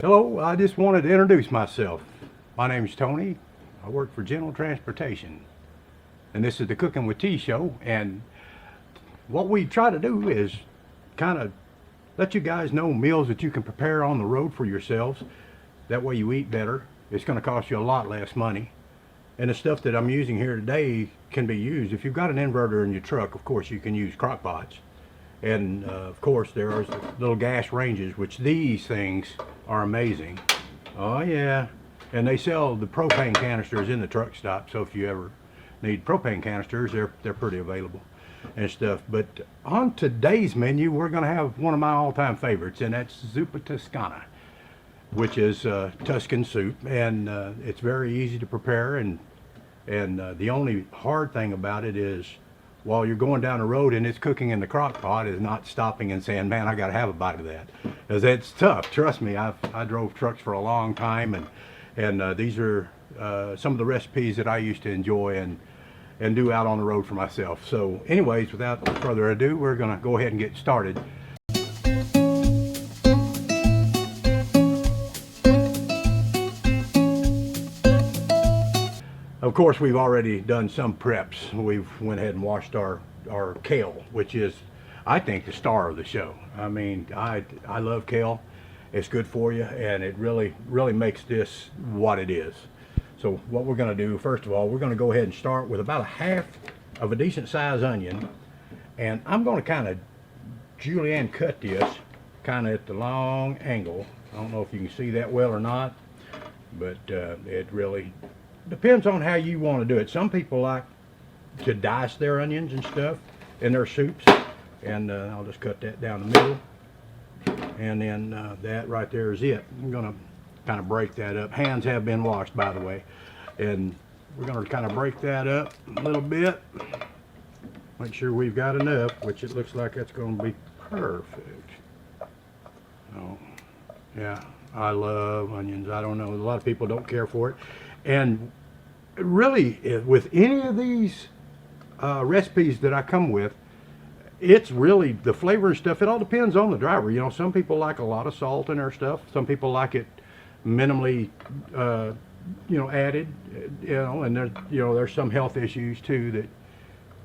Hello, I just wanted to introduce myself. My name's Tony. I work for General Transportation. And this is the Cooking with Tea show. And what we try to do is kind of let you guys know meals that you can prepare on the road for yourselves. That way you eat better. It's going to cost you a lot less money. And the stuff that I'm using here today can be used. If you've got an inverter in your truck, of course you can use crock pots. And of course there are little gas ranges, which these things are amazing. Oh yeah. And they sell the propane canisters in the truck stop, so if you ever need propane canisters, they're pretty available and stuff. But on today's menu, we're going to have one of my all-time favorites, and that's Zuppa Toscana, which is Tuscan soup, and it's very easy to prepare. And the only hard thing about it is, while you're going down the road and it's cooking in the crock pot, is not stopping and saying, man, I got to have a bite of that. Because it's tough. Trust me, I drove trucks for a long time, and these are some of the recipes that I used to enjoy and do out on the road for myself. So anyways, without further ado, we're going to go ahead and get started. Of course, we've already done some preps. We've went ahead and washed our kale, which is, I think, the star of the show. I mean, I love kale. It's good for you, and it really makes this what it is. So what we're going to do, first of all, we're going to go ahead and start with about a half of a decent sized onion, and I'm going to kind of julienne cut this kind of at the long angle. I don't know if you can see that well or not, but it really depends on how you want to do it. Some people like to dice their onions and stuff in their soups, and I'll just cut that down the middle, and then that right there is it. I'm going to kind of break that up. Hands have been washed, by the way, and we're going to kind of break that up a little bit. Make sure we've got enough, which it looks like that's going to be perfect. Oh, yeah, I love onions. I don't know, a lot of people don't care for it. And really, with any of these recipes that I come with, it's really the flavor and stuff. It all depends on the driver. You know, some people like a lot of salt in their stuff. Some people like it minimally, added. And there's some health issues too that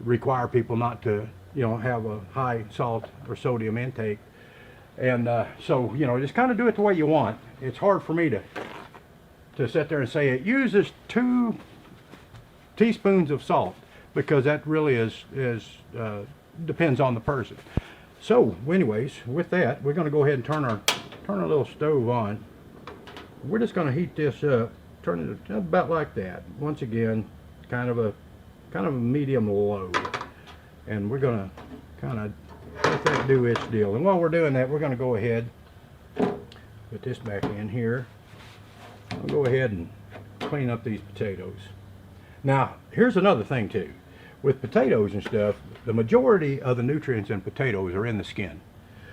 require people not to, have a high salt or sodium intake. And so, just kind of do it the way you want. It's hard for me to sit there and say it uses 2 teaspoons of salt, because that really is depends on the person. So anyways, with that, we're going to go ahead and turn our little stove on. We're just going to heat this up, turn it about like that. Once again, kind of a medium low, and we're going to kind of let that do its deal. And while we're doing that, we're going to go ahead, put this back in here. I'll go ahead and clean up these potatoes. Now, here's another thing too. With potatoes and stuff, the majority of the nutrients in potatoes are in the skin.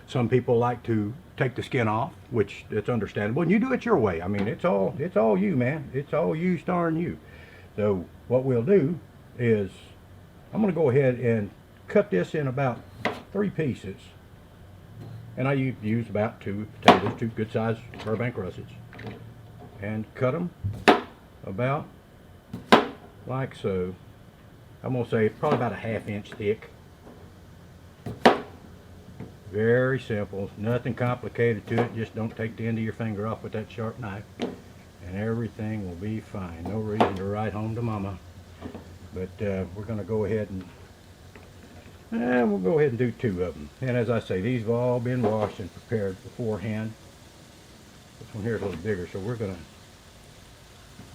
Some people like to take the skin off, which it's understandable, and you do it your way. I mean, it's all you, man. It's all you, starring you. So what we'll do is, I'm going to go ahead and cut this in about 3 pieces. And I use about 2 potatoes, 2 good sized Burbank russets, and cut them about like so. I'm going to say probably about a 1/2 inch thick. Very simple, nothing complicated to it. Just don't take the end of your finger off with that sharp knife, and everything will be fine. No reason to write home to mama. But we're going to go ahead and we'll go ahead and do 2 of them. And as I say, these have all been washed and prepared beforehand. This one here is a little bigger, so we're going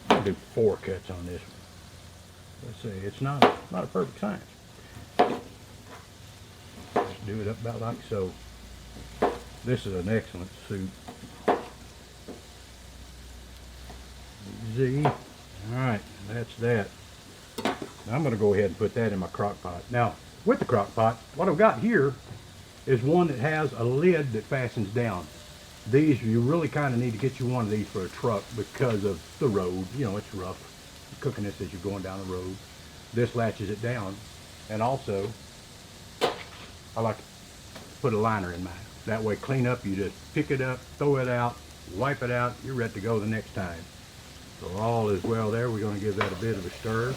to do 4 cuts on this one. Let's see, it's not a perfect science. Just do it up about like so. This is an excellent soup. Easy. Alright, that's that. Now I'm going to go ahead and put that in my crock pot. Now, with the crock pot, what I've got here is one that has a lid that fastens down. These, you really kind of need to get you one of these for a truck because of the road. It's rough cooking this as you're going down the road. This latches it down, and also I like to put a liner in mine. That way, clean up, you just pick it up, throw it out, wipe it out, you're ready to go the next time. So all is well there. We're going to give that a bit of a stir.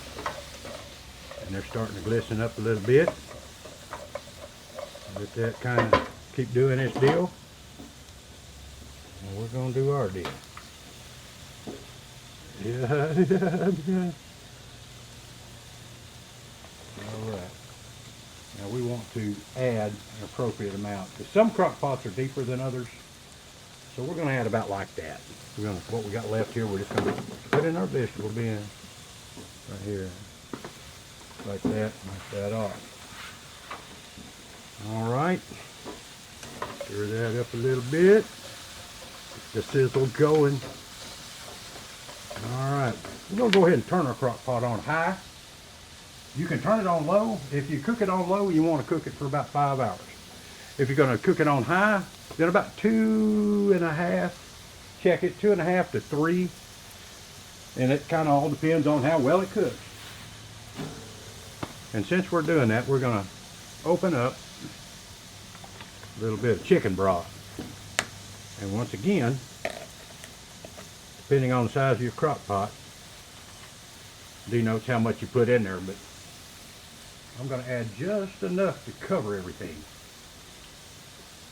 And they're starting to glisten up a little bit. Let that kind of keep doing its deal. And we're going to do our deal. Yeah. Alright. Now we want to add an appropriate amount. Because some crock pots are deeper than others. So we're going to add about like that. We're going to, what we got left here, we're just going to put in our vegetable bin. Right here. Like that. Knock that off. Alright. Stir that up a little bit. Get the sizzle going. Alright. We're going to go ahead and turn our crock pot on high. You can turn it on low. If you cook it on low, you want to cook it for about 5 hours. If you're going to cook it on high, then about 2.5. Check it, 2.5 to 3. And it kind of all depends on how well it cooks. And since we're doing that, we're going to open up a little bit of chicken broth. And once again, depending on the size of your crock pot, denotes how much you put in there, but I'm going to add just enough to cover everything,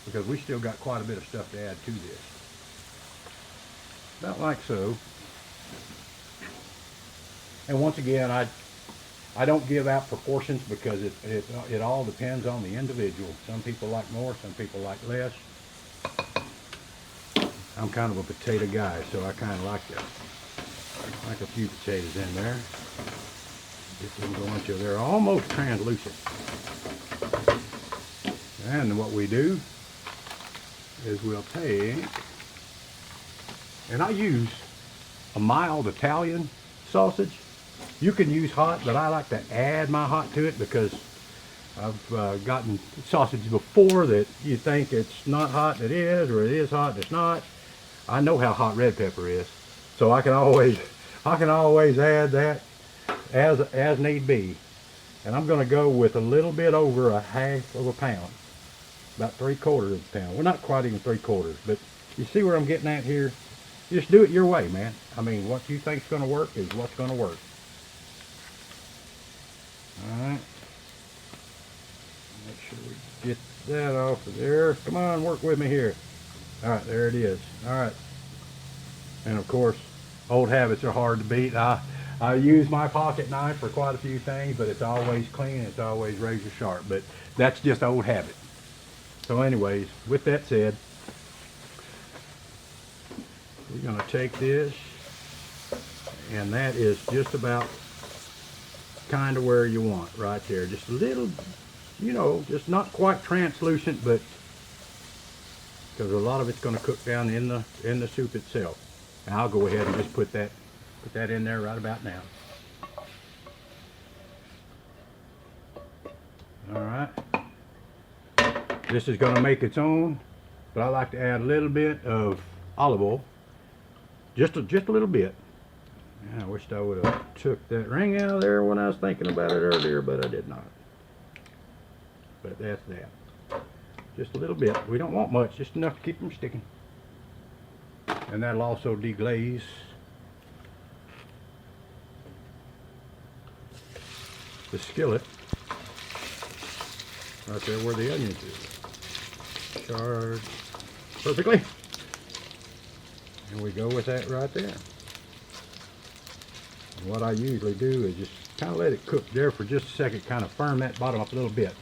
because we still got quite a bit of stuff to add to this. About like so. And once again, I don't give out proportions because it all depends on the individual. Some people like more, some people like less. I'm kind of a potato guy, so I kind of like a few potatoes in there. Get them going till they're almost translucent. And what we do is we'll take, and I use a mild Italian sausage. You can use hot, but I like to add my hot to it because I've gotten sausage before that you think it's not hot and it is, or it is hot and it's not. I know how hot red pepper is, so I can always add that as need be. And I'm going to go with a little bit over 1/2 pound, about 3/4 of a pound. Well, not quite even 3/4, but you see where I'm getting at here. Just do it your way, man. I mean, what you think's going to work is what's going to work. All right. Make sure we get that off of there. Come on, work with me here. All right, there it is. All right. And of course, old habits are hard to beat. I use my pocket knife for quite a few things, but it's always clean. It's always razor sharp. But that's just old habit. So anyways, with that said, we're going to take this, and that is just about kind of where you want, right there. Just a little, you know, just not quite translucent, but because a lot of it's going to cook down in the soup itself. And I'll go ahead and just put that in there right about now. All right. This is going to make its own, but I like to add a little bit of olive oil, just a little bit. I wished I would have took that ring out of there when I was thinking about it earlier, but I did not. But that's that. Just a little bit. We don't want much, just enough to keep them sticking. And that'll also deglaze the skillet right there where the onions is. Charred perfectly. And we go with that right there. And what I usually do is just kind of let it cook there for just a second, kind of firm that bottom up a little bit.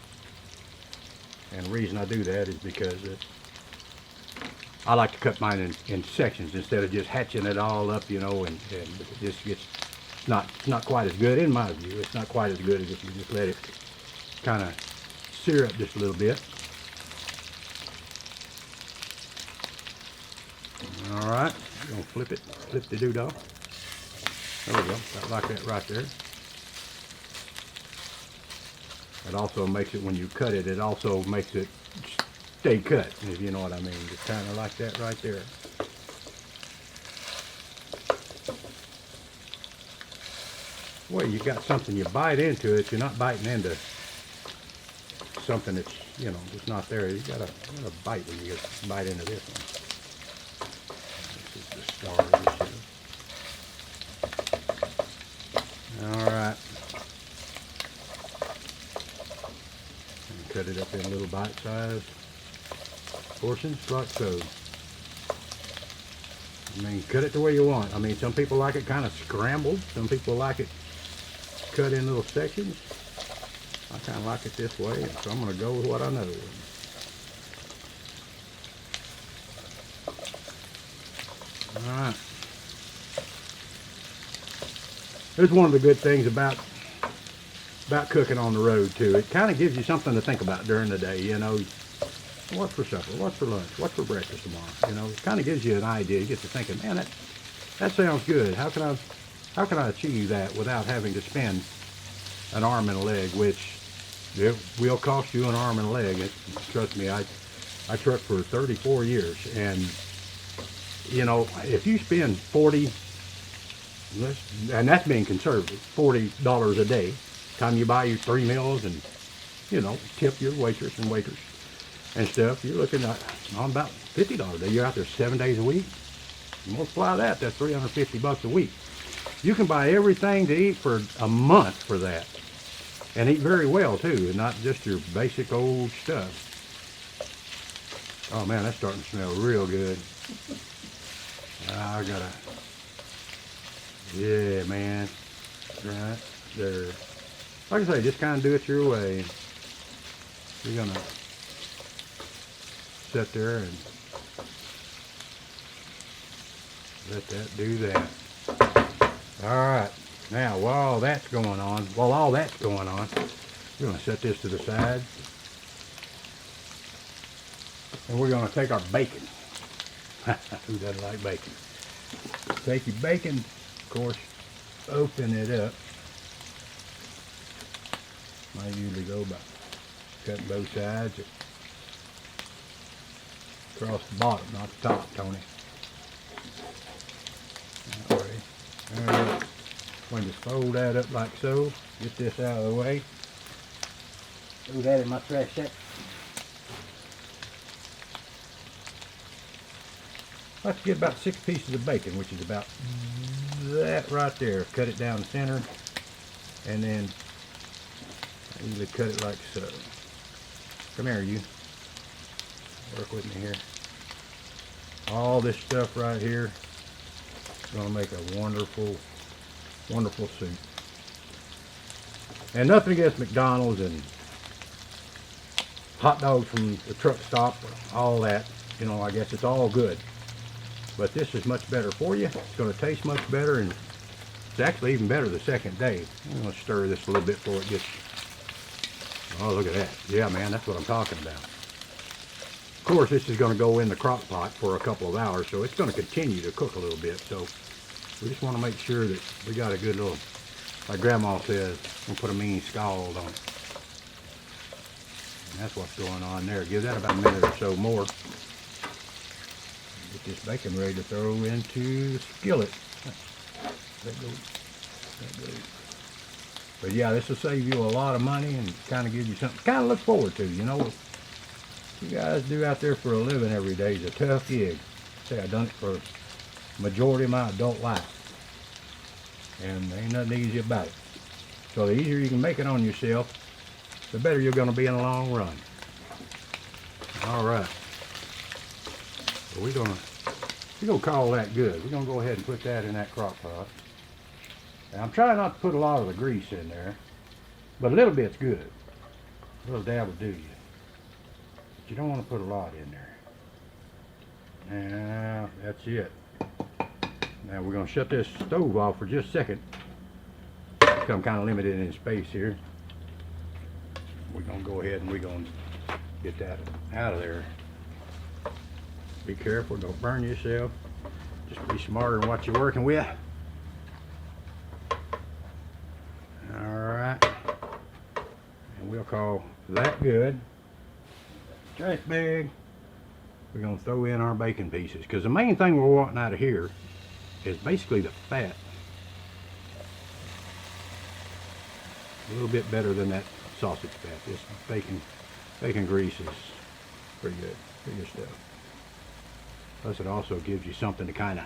And the reason I do that is because I like to cut mine in sections instead of just hatching it all up, you know, and it just gets not quite as good in my view. It's not quite as good as if you just let it kind of sear up just a little bit. All right, I'm gonna flip the doodah. There we go, like that right there. It also makes it, when you cut it, it also makes it stay cut, if you know what I mean. Just kind of like that right there. Well, you got something, you bite into it, you're not biting into something that's, you know, just not there. You got a bite when you bite into this one. cut it up in little bite-sized portions like so. I mean, cut it the way you want. I mean, some people like it kind of scrambled. Some people like it cut in little sections. I kind of like it this way, so I'm going to go with what I know. Alright. Here's one of the good things about cooking on the road too. It kind of gives you something to think about during the day, you know. What's for supper? What's for lunch? What's for breakfast tomorrow? You know, it kind of gives you an idea. You get to thinking, man, that sounds good. How can I achieve that without having to spend an arm and a leg, which it will cost you an arm and a leg. Trust me, I trucked for 34 years, and you know, if you spend 40, and that's being conservative, $40 a day, time you buy your 3 meals and, you know, tip your waitress and waiters and stuff, you're looking at on about $50 a day. You're out there 7 days a week. You multiply that, that's $350 a week. You can buy everything to eat for a month for that, and eat very well too, and not just your basic old stuff. Oh man, that's starting to smell real good. I gotta, yeah man, right there. Like I say, just kind of do it your way. You're gonna sit there and let that do that. Alright, now while all that's going on, we're going to set this to the side. And we're going to take our bacon. Who doesn't like bacon? Take your bacon, of course, open it up. I usually go by cutting both sides across the bottom, not the top, Tony. That way. Alright. When you fold that up like so, get this out of the way. Throw that in my trash sack. Let's get about 6 pieces of bacon, which is about that right there. Cut it down the center, and then I usually cut it like so. Come here, you. Work with me here. All this stuff right here is going to make a wonderful, wonderful soup. And nothing against McDonald's and hot dogs from the truck stop, all that. You know, I guess it's all good. But this is much better for you. It's going to taste much better, and it's actually even better the second day. I'm going to stir this a little bit before it gets... Oh, look at that. Yeah, man, that's what I'm talking about. Of course, this is going to go in the crock pot for a couple of hours, so it's going to continue to cook a little bit. So we just want to make sure that we got a good little, like Grandma says, we'll put a mean scald on it. And that's what's going on there. Give that about a minute or so more. Get this bacon ready to throw into the skillet. That goes. But yeah, this will save you a lot of money and kind of give you something to kind of look forward to. You know, what you guys do out there for a living every day is a tough gig. Say I've done it for the majority of my adult life, and there ain't nothing easy about it. So the easier you can make it on yourself, the better you're going to be in the long run. All right. So we're gonna call that good. We're gonna go ahead and put that in that crock pot. And I'm trying not to put a lot of the grease in there, but a little bit's good. A little dab will do you. But you don't want to put a lot in there. Now that's it. Now we're gonna shut this stove off for just a second. I'm kind of limited in space here. We're gonna go ahead and we're gonna get that out of there. Be careful, don't burn yourself. Just be smarter in what you're working with. Alright. And we'll call that good. Trash bag. We're going to throw in our bacon pieces, because the main thing we're wanting out of here is basically the fat. A little bit better than that sausage fat. This bacon grease is pretty good. Pretty good stuff. Plus it also gives you something to kind of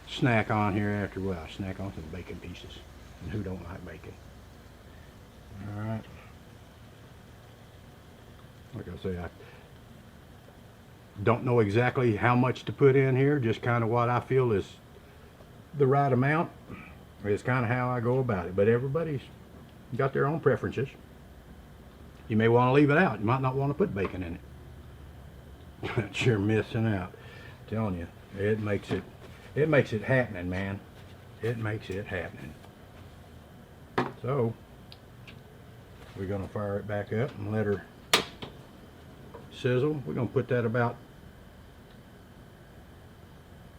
snack on here after a while. Snack on some bacon pieces. And who don't like bacon? Alright. like I say, I don't know exactly how much to put in here, just kind of what I feel is the right amount. It's kind of how I go about it, but everybody's got their own preferences. You may want to leave it out. You might not want to put bacon in it. But you're missing out. I'm telling you, it makes it happening, man. It makes it happening. So we're gonna fire it back up and let her sizzle. We're gonna put that about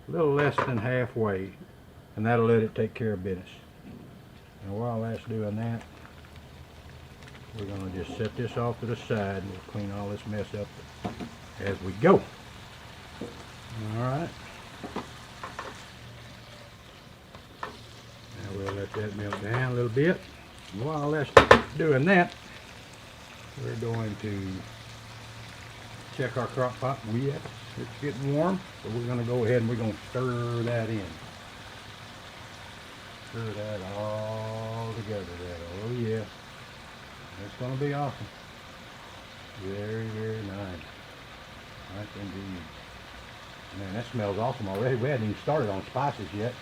a little less than halfway, and that'll let it take care of business. And while that's doing that, we're gonna just set this off to the side and we'll clean all this mess up as we go. All right. Now we'll let that melt down a little bit. And while that's doing that, we're going to check our crock pot. Yes, it's getting warm, so we're going to go ahead and we're going to stir that in. Stir that all together there. Oh yeah, it's going to be awesome. Very, very nice. Nice indeed. Man, that smells awesome already. We hadn't even started on spices yet.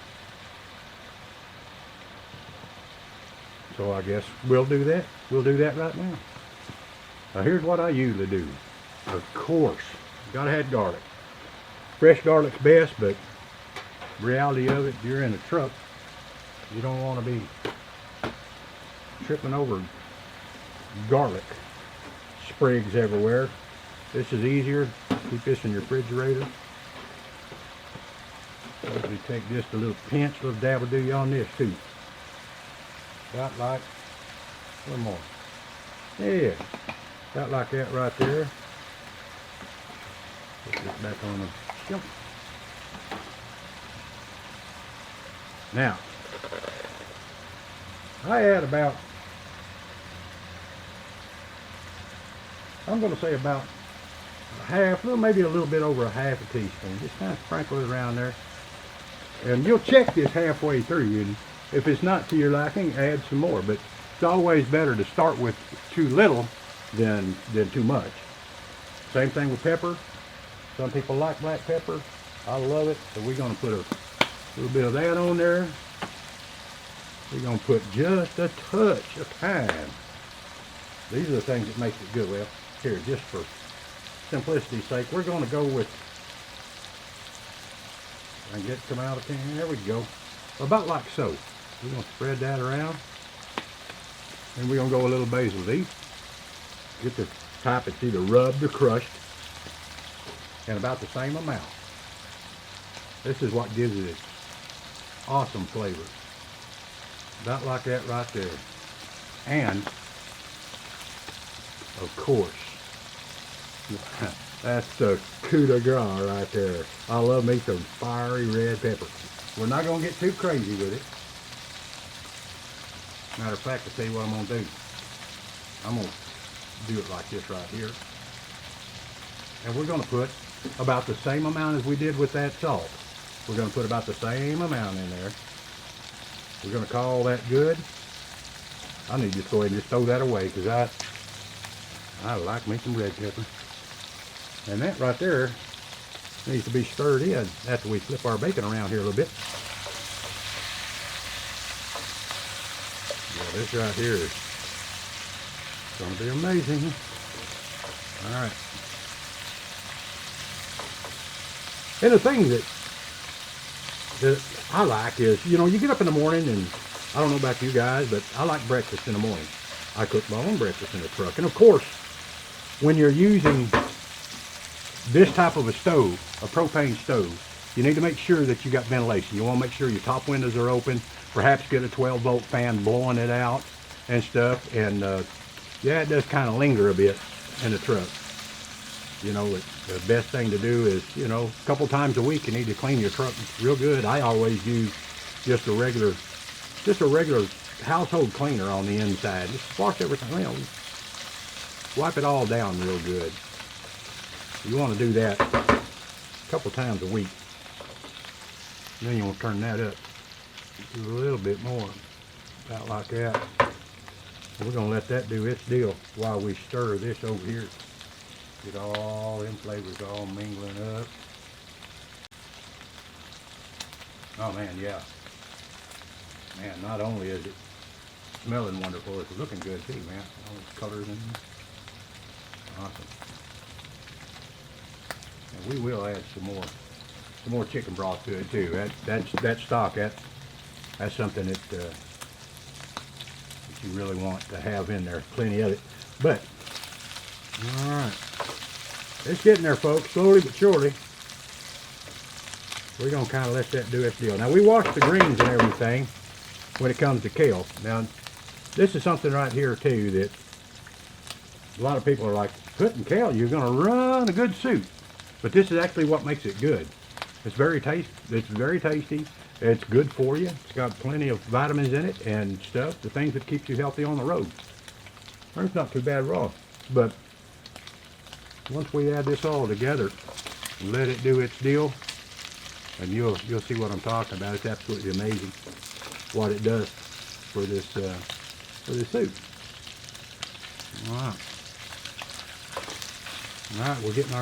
So I guess we'll do that. We'll do that right now. Now here's what I usually do. Of course, you gotta have garlic. Fresh garlic's best, but reality of it, if you're in a truck, you don't want to be tripping over garlic sprigs everywhere. This is easier. Keep this in your refrigerator. So we take just a little pinch, a little dab will do you on this too. About like, a little more. Yeah, about like that right there. Put this back on the shelf. Now, I add about, I'm going to say about a half, well, maybe a little bit over a half a teaspoon. Just kind of sprinkle it around there. And you'll check this halfway through, and if it's not to your liking, add some more. But it's always better to start with too little than too much. Same thing with pepper. Some people like black pepper. I love it. So we're going to put a little bit of that on there. We're going to put just a touch of thyme. These are the things that make it good. Well, here, just for simplicity's sake, we're going to go with, I can get it come out of the can. There we go. About like so. We're going to spread that around. And we're going to go a little basil leaf. Get the type that's either rubbed or crushed. And about the same amount. This is what gives it its awesome flavor. About like that right there. And, of course, that's the coup de grace right there. I love me some fiery red pepper. We're not going to get too crazy with it. Matter of fact, I'll tell you what I'm going to do. I'm going to do it like this right here. And we're going to put about the same amount as we did with that salt. We're going to put about the same amount in there. We're going to call that good. I need to just go ahead and just throw that away because I like me some red pepper. And that right there needs to be stirred in after we flip our bacon around here a little bit. Yeah, this right here is going to be amazing. All right. And the thing that I like is, you know, you get up in the morning, and I don't know about you guys, but I like breakfast in the morning. I cook my own breakfast in the truck. And of course, when you're using this type of a stove, a propane stove, you need to make sure that you got ventilation. You want to make sure your top windows are open, perhaps get a 12-volt fan blowing it out and stuff. And yeah, it does kind of linger a bit in the truck. You know, the best thing to do is, you know, a couple times a week you need to clean your truck real good. I always use just a regular household cleaner on the inside. Just wash everything, you know, wipe it all down real good. You want to do that a couple times a week. Then you want to turn that up a little bit more, about like that. We're going to let that do its deal while we stir this over here. Get all them flavors all mingling up. Oh man, yeah. Man, not only is it smelling wonderful, it's looking good too, man. All those colors in there. Awesome. And we will add some more chicken broth to it too. That stock, that's something that you really want to have in there. Plenty of it. But all right, it's getting there, folks. Slowly but surely. We're gonna kind of let that do its deal. Now we wash the greens and everything when it comes to kale. Now this is something right here too that a lot of people are like, putting kale, you're gonna run a good soup. But this is actually what makes it good. It's very tasty. It's good for you. It's got plenty of vitamins in it and stuff, the things that keep you healthy on the road. It's not too bad raw. But once we add this all together, let it do its deal, and you'll see what I'm talking about. It's absolutely amazing what it does for this soup. All right, we're getting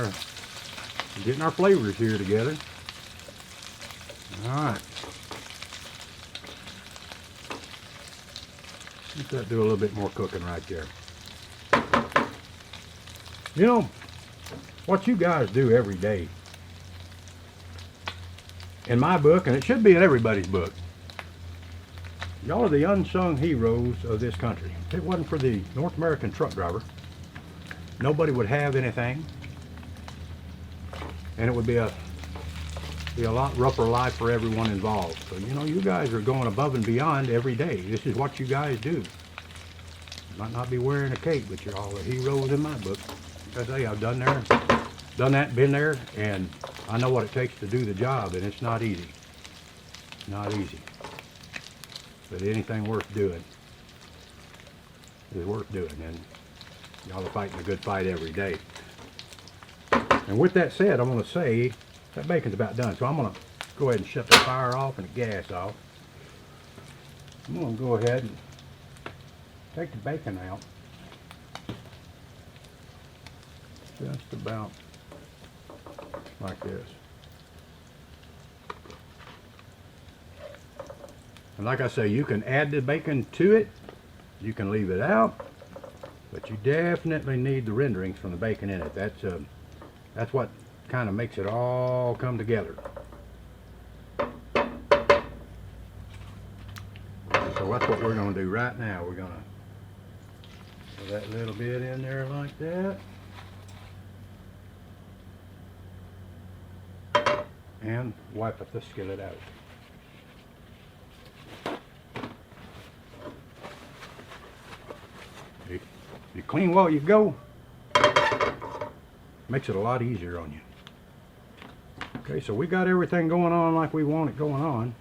our flavors here together. All right. Let that do a little bit more cooking right there. You know, what you guys do every day, in my book, and it should be in everybody's book, y'all are the unsung heroes of this country. If it wasn't for the North American truck driver, nobody would have anything, and it would be a lot rougher life for everyone involved. So, you know, you guys are going above and beyond every day. This is what you guys do. You might not be wearing a cape, but you're all the heroes in my book. Like I say, I've done that, been there, and I know what it takes to do the job, and it's not easy. Not easy. But anything worth doing is worth doing, and y'all are fighting a good fight every day. And with that said, I'm going to say that bacon's about done, so I'm going to go ahead and shut the fire off and the gas off. I'm going to go ahead and take the bacon out. Just about like this. And like I say, you can add the bacon to it, you can leave it out, but you definitely need the renderings from the bacon in it. That's what kind of makes it all come together. So that's what we're going to do right now. We're going to put that little bit in there like that. And wipe the skillet out. You clean while you go, makes it a lot easier on you. Okay, so we got everything going on like we want it going on.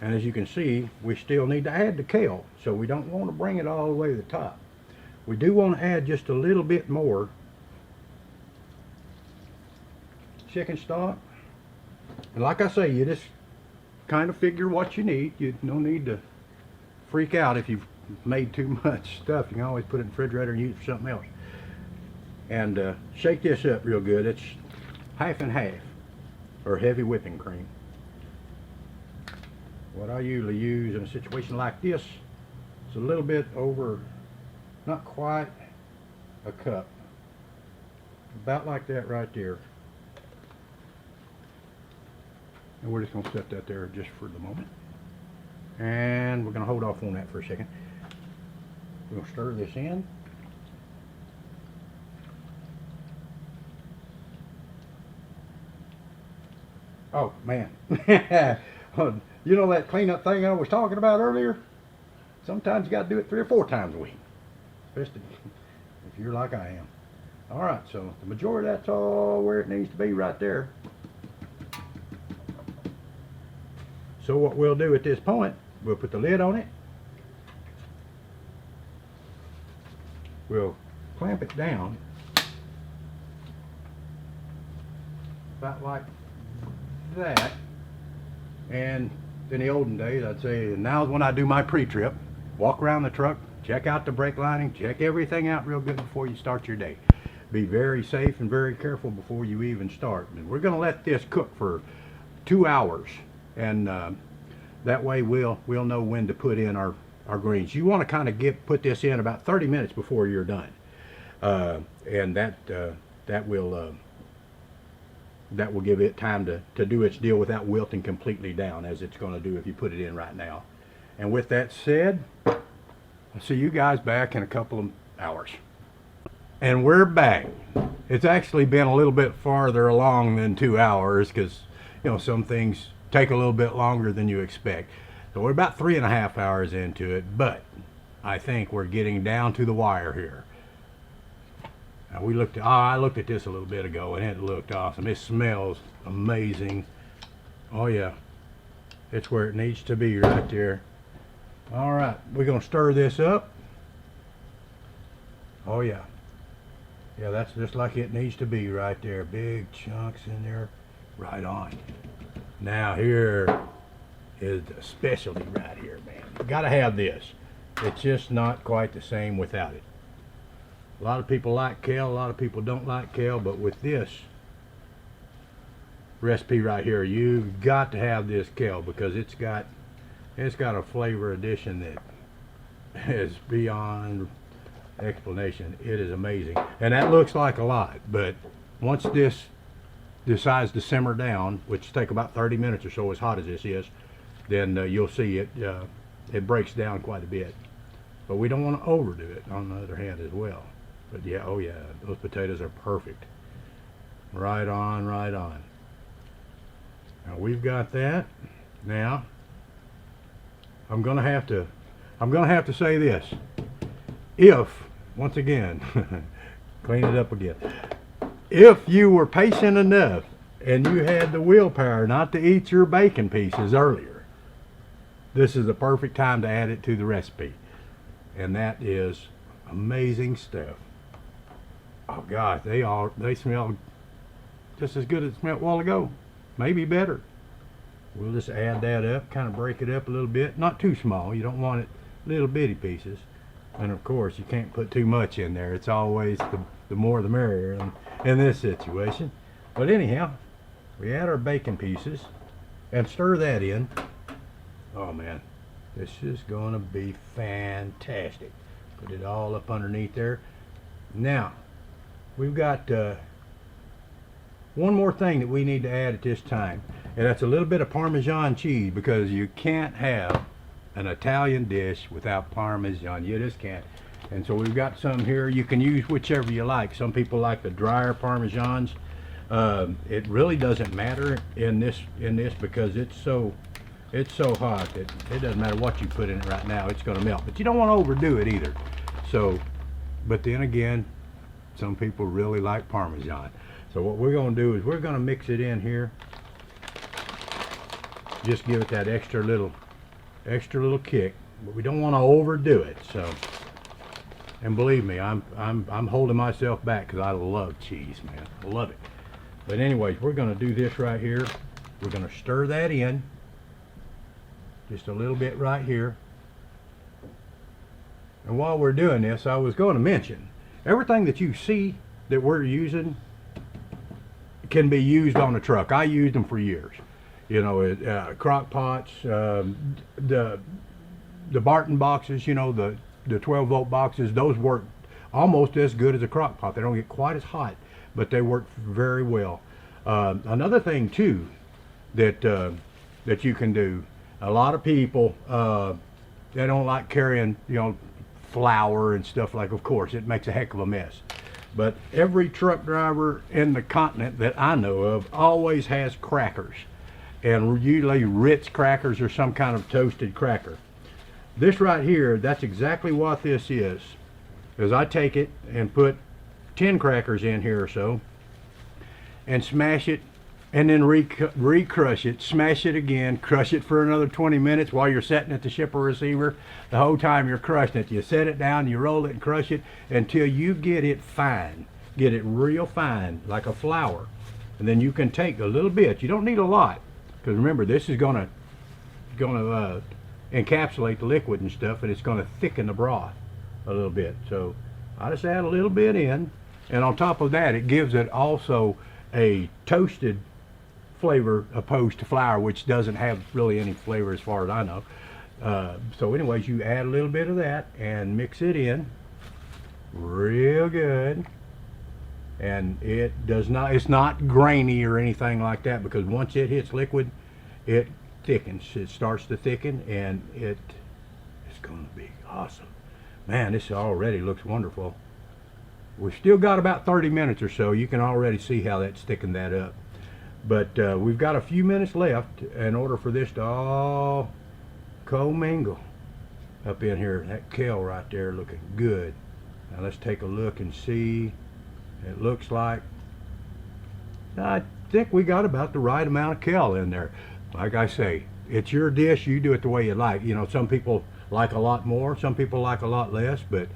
And as you can see, we still need to add the kale, so we don't want to bring it all the way to the top. We do want to add just a little bit more chicken stock. And like I say, you just kind of figure what you need. You no need to freak out if you've made too much stuff. You can always put it in the refrigerator and use it for something else. And shake this up real good. It's half and half, or heavy whipping cream. What I usually use in a situation like this is a little bit over, not quite a cup, about like that right there. And we're just going to set that there just for the moment. And we're going to hold off on that for a second. We're going to stir this in. Oh man, you know that cleanup thing I was talking about earlier? Sometimes you got to do it 3 or 4 times a week, especially if you're like I am. All right, so the majority of that's all where it needs to be right there. So what we'll do at this point, we'll put the lid on it. We'll clamp it down about like that. And in the olden days, I'd say now's when I do my pre-trip. Walk around the truck check out the brake lining, check everything out real good before you start your day. Be very safe and very careful before you even start. And we're going to let this cook for 2 hours, and that way we'll know when to put in our greens. You want to kind of put this in about 30 minutes before you're done, and that will give it time to do its deal without wilting completely down, as it's going to do if you put it in right now. And with that said, I'll see you guys back in a couple of hours. And we're back. It's actually been a little bit farther along than 2 hours, because some things take a little bit longer than you expect. So we're about 3.5 hours into it, but I think we're getting down to the wire here. Now I looked at this a little bit ago, and it looked awesome. It smells amazing. Oh yeah, it's where it needs to be right there. All right, we're gonna stir this up. Oh yeah, that's just like it needs to be right there. Big chunks in there, right on. Now here is the specialty right here, man. You gotta have this. It's just not quite the same without it. A lot of people like kale, a lot of people don't like kale, but with this recipe right here, you've got to have this kale, because it's got a flavor addition that is beyond explanation. It is amazing, and that looks like a lot, but once this decides to simmer down, which take about 30 minutes or so, as hot as this is, then you'll see it breaks down quite a bit. But we don't want to overdo it on the other hand as well. But yeah, oh yeah, those potatoes are perfect. Right on, right on. Now we've got that. Now I'm gonna have to say this. If, once again, clean it up again. If you were patient enough and you had the willpower not to eat your bacon pieces earlier, this is the perfect time to add it to the recipe. And that is amazing stuff. Oh God, they smell just as good as it smelled a while ago, maybe better. We'll just add that up, kind of break it up a little bit, not too small. You don't want it little bitty pieces. And of course, you can't put too much in there. It's always the more the merrier in this situation. But anyhow, we add our bacon pieces and stir that in. Oh man, this is gonna be fantastic. Put it all up underneath there. Now, we've got one more thing that we need to add at this time, and that's a little bit of Parmesan cheese, because you can't have an Italian dish without Parmesan. You just can't. And so we've got some here. You can use whichever you like. Some people like the drier Parmesans. It really doesn't matter in this because it's so hot that it doesn't matter what you put in it right now, it's going to melt. But you don't want to overdo it either. So, but then again, some people really like Parmesan. So what we're going to do is we're going to mix it in here. Just give it that extra little kick, but we don't want to overdo it. So, and believe me, I'm holding myself back because I love cheese, man. I love it. But anyways, we're going to do this right here. We're going to stir that in just a little bit right here. And while we're doing this, I was going to mention, everything that you see that we're using can be used on a truck. I used them for years. You know, crock pots, the Barton boxes, you know, the 12-volt boxes, those work almost as good as a crock pot. They don't get quite as hot, but they work very well. Another thing too that you can do, a lot of people they don't like carrying, you know, flour and stuff like. Of course, it makes a heck of a mess. But every truck driver in the continent that I know of always has crackers, and usually Ritz crackers or some kind of toasted cracker. This right here, that's exactly what this is I take it and put 10 crackers in here or so, and smash it, and then re-crush it, smash it again, crush it for another 20 minutes while you're setting it to ship or receiver. The whole time you're crushing it, you set it down, you roll it and crush it until you get it fine, get it real fine, like a flour. And then you can take a little bit, you don't need a lot, because remember, this is gonna encapsulate the liquid and stuff, and it's gonna thicken the broth. a little bit. So I just add a little bit in, and on top of that, it gives it also a toasted flavor opposed to flour, which doesn't have really any flavor as far as I know. So anyways, you add a little bit of that and mix it in real good. And it's not grainy or anything like that, because once it hits liquid, it thickens. It starts to thicken, and it's going to be awesome. Man, this already looks wonderful. We've still got about 30 minutes or so. You can already see how that's thickened that up. But we've got a few minutes left in order for this to all commingle up in here. That kale right there looking good. Now let's take a look and see. It looks like, I think we got about the right amount of kale in there. Like I say, it's your dish. You do it the way you like. You know, some people like a lot more, some people like a lot less, but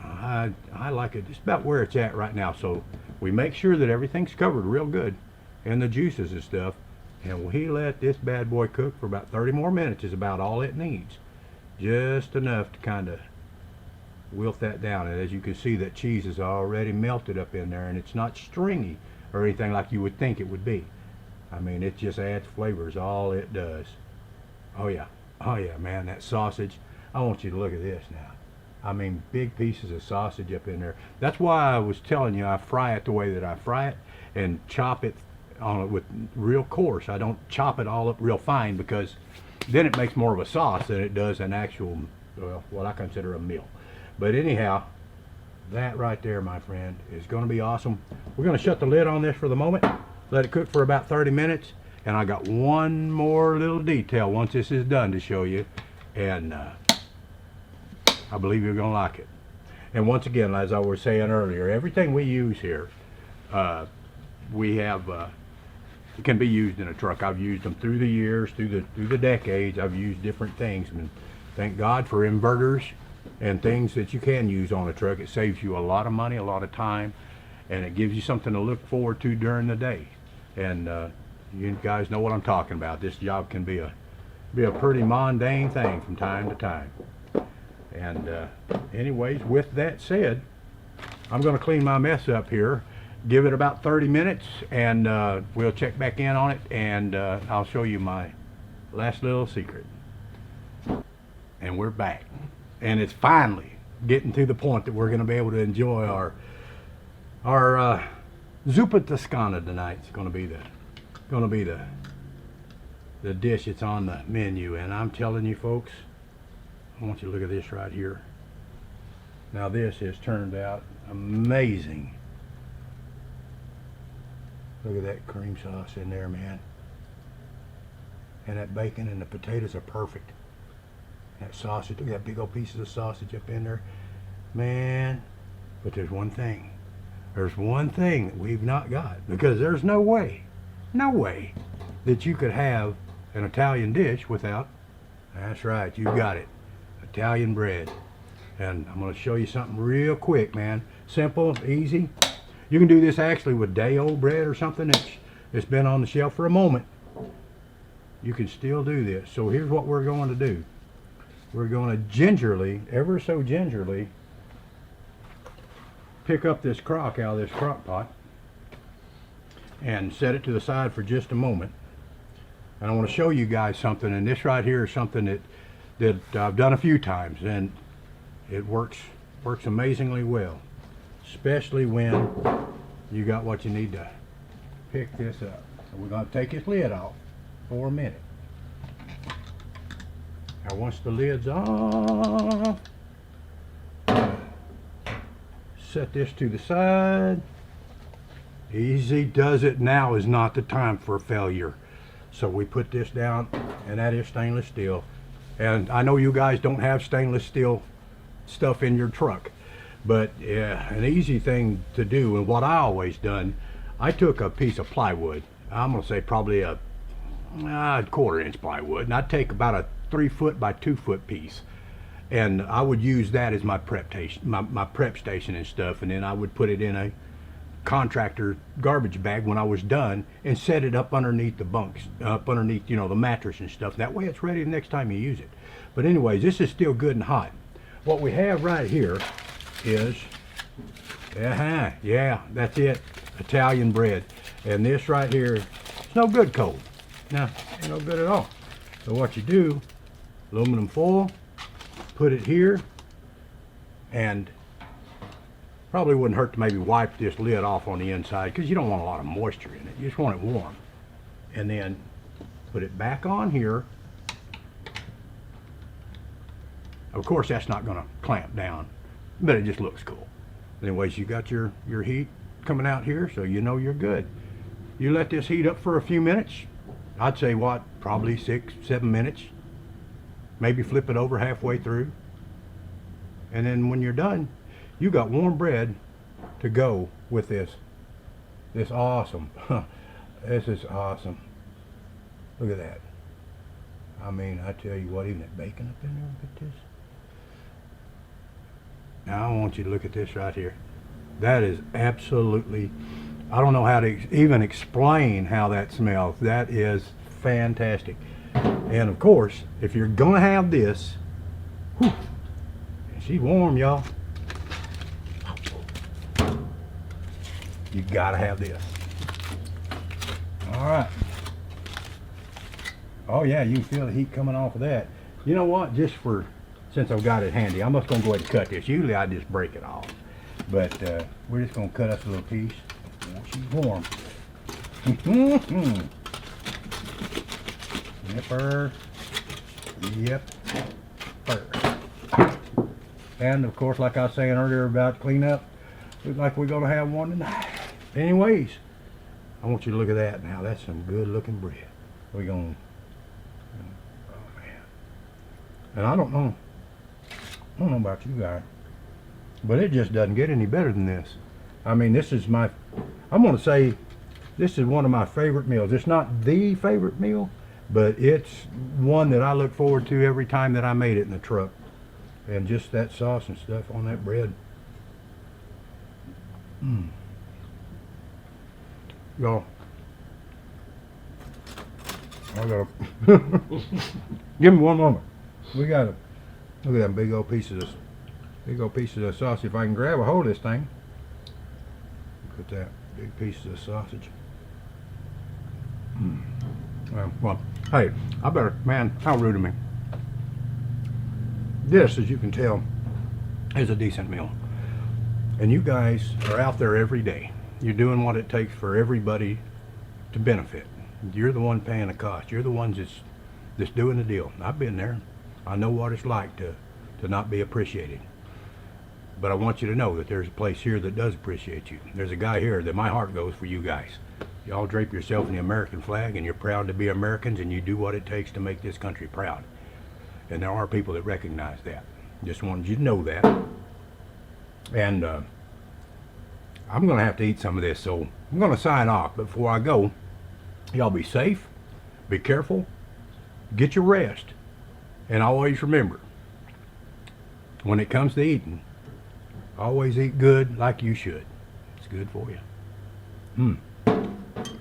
I like it just about where it's at right now. So we make sure that everything's covered real good in the juices and stuff, and we let this bad boy cook for about 30 more minutes. Is about all it needs. Just enough to kind of wilt that down. And as you can see, that cheese is already melted up in there, and it's not stringy or anything like you would think it would be. I mean, it just adds flavors, all it does. Oh yeah, man, that sausage. I want you to look at this now. I mean, big pieces of sausage up in there. That's why I was telling you I fry it the way that I fry it, and chop it on it with real coarse. I don't chop it all up real fine, because then it makes more of a sauce than it does an actual, well, what I consider a meal. But anyhow, that right there, my friend, is going to be awesome. We're going to shut the lid on this for the moment, let it cook for about 30 minutes, and I got one more little detail once this is done to show you, and I believe you're going to like it. And once again, as I was saying earlier, everything we use here, we have, it can be used in a truck. I've used them through the years, through the decades. I've used different things, and thank God for inverters and things that you can use on a truck. It saves you a lot of money, a lot of time, and it gives you something to look forward to during the day. And you guys know what I'm talking about. This job can be a pretty mundane thing from time to time. And anyways, with that said, I'm going to clean my mess up here, give it about 30 minutes, and we'll check back in on it, and I'll show you my last little secret. And we're back. And it's finally getting to the point that we're going to be able to enjoy our Zuppa Toscana tonight. It's going to be the dish that's on the menu, and I'm telling you folks, I want you to look at this right here. Now this has turned out amazing. Look at that cream sauce in there, man. And that bacon and the potatoes are perfect. That sausage, look at that big old pieces of sausage up in there, man. But there's one thing that we've not got, because there's no way that you could have an Italian dish without, that's right, you got it, Italian bread. And I'm going to show you something real quick, man. Simple, easy. You can do this actually with day-old bread or something that's been on the shelf for a moment. You can still do this. So here's what we're going to do. We're going to gingerly, ever so gingerly, pick up this crock out of this crock pot and set it to the side for just a moment. And I want to show you guys something, and this right here is something that I've done a few times, and it works amazingly well, especially when you got what you need to pick this up. So we're going to take this lid off for a minute. Now once the lid's off, set this to the side. Easy does it. Now is not the time for failure. So we put this down, and that is stainless steel. And I know you guys don't have stainless steel stuff in your truck, but yeah, an easy thing to do, and what I always done, I took a piece of plywood. I'm gonna say probably a 1/4 inch plywood, and I'd take about a 3 foot by 2 foot piece, and I would use that as my prep station, my prep station and stuff, and then I would put it in a contractor garbage bag when I was done and set it up underneath the bunks, up underneath, you know, the mattress and stuff. That way it's ready the next time you use it. But anyways, this is still good and hot. what we have right here is, yeah, that's it, Italian bread. And this right here, it's no good cold. No, ain't no good at all. So what you do, aluminum foil, put it here, and probably wouldn't hurt to maybe wipe this lid off on the inside, because you don't want a lot of moisture in it. You just want it warm. And then put it back on here. Of course, that's not going to clamp down, but it just looks cool. Anyways, you got your heat coming out here, so you know you're good. You let this heat up for a few minutes. I'd say what, probably 6-7 minutes. Maybe flip it over halfway through. And then when you're done, you got warm bread to go with this. This awesome. This is awesome. Look at that. I mean, I tell you what, even that bacon up in there, look at this. Now I want you to look at this right here. That is absolutely, I don't know how to even explain how that smells. That is fantastic. And of course, if you're gonna have this, whew, she's warm, y'all. You gotta have this. All right. Oh yeah, you can feel the heat coming off of that. You know what? Just for, since I've got it handy, I'm just gonna go ahead and cut this. Usually I just break it off, but we're just gonna cut us a little piece. Oh, she's warm. Yepper. And of course, like I was saying earlier about cleanup, looks like we're gonna have one tonight. Anyways, I want you to look at that now. That's some good looking bread. We're gonna, oh man. And I don't know about you guys, but it just doesn't get any better than this. I mean, this is my, I'm gonna say, this is one of my favorite meals. It's not the favorite meal, but it's one that I look forward to every time that I made it in the truck. And just that sauce and stuff on that bread. Y'all, I gotta give me one moment. We gotta look at them big old pieces of sausage. If I can grab a hold of this thing, put that big pieces of sausage. Well, hey, I better, man, how rude of me. This, as you can tell, is a decent meal. And you guys are out there every day. You're doing what it takes for everybody to benefit. You're the one paying the cost. You're the ones that's doing the deal. I've been there. I know what it's like to not be appreciated. But I want you to know that there's a place here that does appreciate you. There's a guy here that my heart goes for you guys. Y'all drape yourself in the American flag, and you're proud to be Americans, and you do what it takes to make this country proud. And there are people that recognize that. Just wanted you to know that. And I'm going to have to eat some of this, so I'm going to sign off. But before I go, y'all be safe, be careful, get your rest, and always remember, when it comes to eating, always eat good like you should. It's good for you.